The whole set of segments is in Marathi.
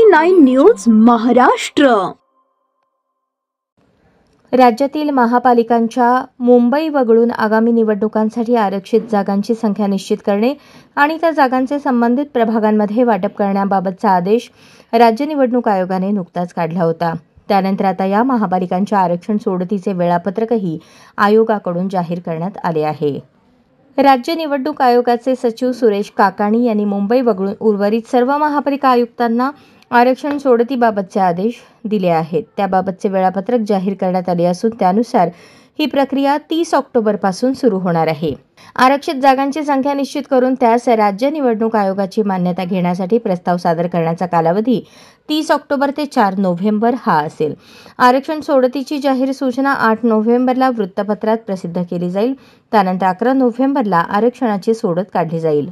AV9 news Maharashtra. राज्यातील महापालिकांच्या मुंबई वगळून आगामी निवडणुकांसाठी आरक्षित जागांची संख्या निश्चित करणे आणि त्या जागांचे संबंधित प्रभागांमध्ये वाटप करण्याबाबतचा आदेश राज्य निवडणूक आयोगाने नुकताच काढला होता। त्यानंतर आता या महापालिकांच्या आरक्षण सोडतीचे वेळापत्रकही आयोगाकडून जाहीर करण्यात आले आहे। राज्य निवडणूक आयोगाचे सचिव सुरेश काकाणी यांनी मुंबई वगळून उर्वरित सर्व महापालिका आयुक्तांना आरक्षण सोडतीबाबतचे आदेश दिले आहेत। त्याबाबतचे वेळापत्रक जाहीर करण्यात आले असून त्यानुसार ही प्रक्रिया 30 ऑक्टोबरपासून सुरू होणार आहे। आरक्षित जागांची संख्या निश्चित करून त्यास राज्य निवडणूक आयोगाची मान्यता घेण्यासाठी प्रस्ताव सादर करण्याचा कालावधी 30 ऑक्टोबर ते 4 नोव्हेंबर हा असेल। आरक्षण सोडतीची जाहीर सूचना 8 नोव्हेंबरला वृत्तपत्रात प्रसिद्ध केली जाईल। त्यानंतर 11 नोव्हेंबरला आरक्षणाची सोडत काढली जाईल।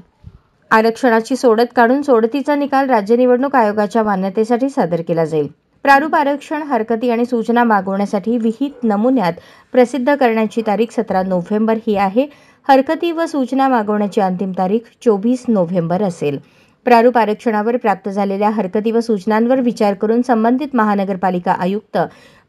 आरक्षणाची सोडत काढून सोडतीचा निकाल राज्य निवडणूक आयोगाच्या मान्यतेसाठी सादर केला जाईल। प्रारूप आरक्षण हरकती आणि सूचना मागवण्यासाठी विहित नमुन्यात प्रसिद्ध करण्याची तारीख 17 नोव्हेंबर ही आहे। हरकती व सूचना मागवण्याची अंतिम तारीख 24 नोव्हेंबर असेल। प्रारूप आरक्षणावर प्राप्त झालेल्या हरकती व सूचनांवर विचार करून संबंधित महानगरपालिका आयुक्त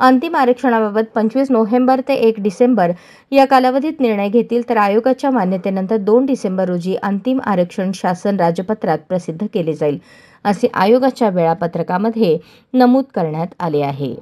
अंतिम आरक्षणाबाबत 25 नोव्हेंबर ते 1 डिसेंबर या कालावधीत निर्णय घेतील, तर आयोगाच्या मान्यतेनंतर 2 डिसेंबर रोजी अंतिम आरक्षण शासन राजपत्रात प्रसिद्ध केले जाईल, असे आयोगाच्या वेळापत्रकामध्ये नमूद करण्यात आले आहे।